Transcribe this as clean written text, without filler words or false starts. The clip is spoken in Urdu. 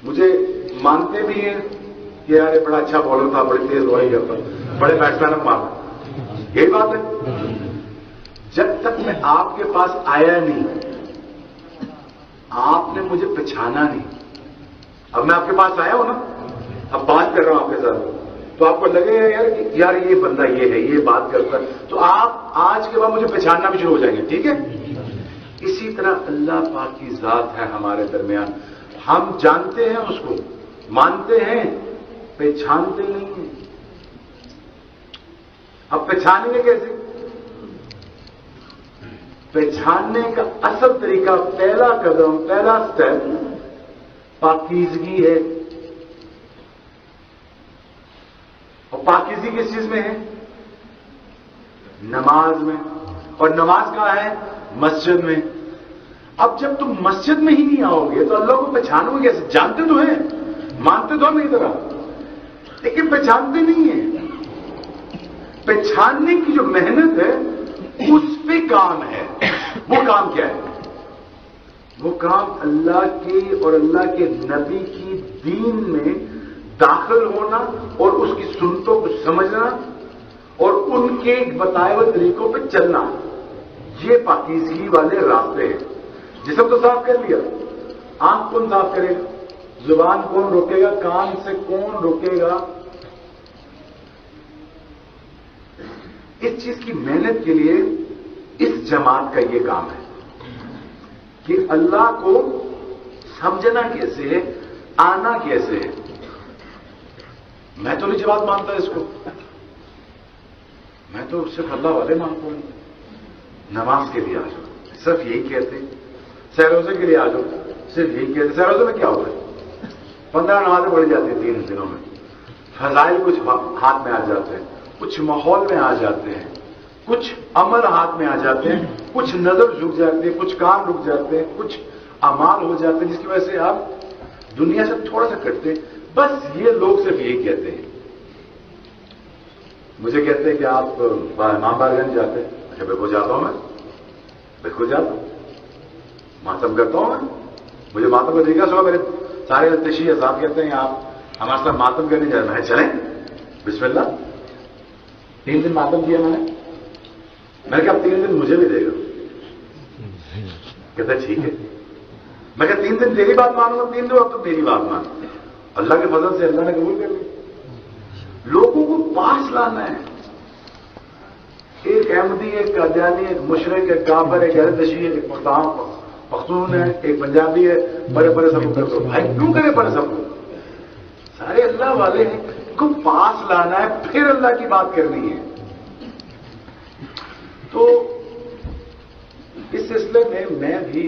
مجھے مانتے بھی ہیں کہ یار یہ بڑا اچھا بالر تھا, بڑی تیز بالنگ کرتا, بڑے بیٹسمین مارتا. یہی بات ہے. جب تک میں آپ کے پاس آیا نہیں, آپ نے مجھے پہچانا نہیں. اب میں آپ کے پاس آیا ہوں نا, اب بات کر رہا ہوں آپ کے ساتھ, تو آپ کو لگے گا یار کہ یار یہ بندہ یہ ہے, یہ بات کرتا ہے, تو آپ آج کے بعد مجھے پہچاننا بھی شروع ہو جائیں گے. ٹھیک ہے. اسی طرح اللہ پاک کی ذات ہے ہمارے درمیان. ہم جانتے ہیں اس کو, مانتے ہیں, پہچانتے نہیں ہیں. اب پہچانیں گے کیسے؟ پہچاننے کا اصل طریقہ, پہلا قدم, پہلا سٹیپ پاکیزگی ہے. اور پاکیزگی کس چیز میں ہے؟ نماز میں. اور نماز کہاں ہے؟ مسجد میں. اب جب تم مسجد میں ہی نہیں آؤ گے تو اللہ کو پہچانو گے کیسے؟ جانتے تو ہیں, مانتے تو ہم نہیں طرح, لیکن پہچانتے نہیں ہیں. پہچاننے کی جو محنت ہے اس پہ کام ہے. وہ کام کیا ہے؟ وہ کام اللہ کے اور اللہ کے نبی کی دین میں داخل ہونا اور اس کی سنتوں کو سمجھنا اور ان کے بتائے ہوئے طریقوں پہ چلنا. یہ پاکیزگی والے راستے ہیں. جسم تو صاف کر لیا, آنکھ کون صاف کرے گا؟ زبان کون روکے گا؟ کان سے کون روکے گا؟ اس چیز کی محنت کے لیے اس جماعت کا یہ کام ہے کہ اللہ کو سمجھنا کیسے ہے, آنا کیسے ہے. میں تو نہیں جماعت مانتا اس کو, میں تو صرف اللہ والے مانتا ہوں. نماز کے لیے آ جاؤ, صرف یہی کہتے. سہروزے کے لیے آ جاؤ, صرف یہی کہتے. سہروزے میں کیا ہوتا ہے؟ 15 نمازیں پڑھی جاتی ہیں 3 دنوں میں. فضائل کچھ ہاتھ میں آ جاتے ہیں, کچھ ماحول میں آ جاتے ہیں, کچھ عمل ہاتھ میں آ جاتے ہیں, کچھ نظر جھک جاتی ہے, کچھ کام رک جاتے ہیں, کچھ اعمال ہو جاتے ہیں جس کی وجہ سے آپ دنیا سے تھوڑا سا کٹتے ہیں. بس یہ لوگ صرف یہی کہتے ہیں. مجھے کہتے ہیں کہ آپ امام بارگاہ جاتے ہیں. اچھا بالکل جاتا ہوں, میں بالکل جاتا ہوں, ماتم کرتا ہوں میں. مجھے ماتم کا طریقہ سو, میرے سارے تشیع صاحب کہتے ہیں آپ ہمارے ساتھ ماتم کرنے جا رہے ہیں. چلیں بسم اللہ. 3 دن ماتم کیا میں نے کہا 3 دن مجھے بھی دے گا. کہتا ٹھیک ہے. میں کہا 3 دن تیری بات مانوں گا, 3 دن اب تو میری بات مان. اللہ کے فضل سے اللہ نے قبول کر لی. لوگوں کو پاس لانا ہے. ایک احمدی, ایک قادیانی, ایک مشرق, ایک کافر, ایک اہل تشیع, ایک پختون ہے, ایک پنجابی ہے. بڑے بڑے سب کو بھائی کیوں کرے بڑے سب کو؟ سارے اللہ والے ہیں. کو پاس لانا ہے, پھر اللہ کی بات کرنی ہے. تو اس سلسلے میں بھی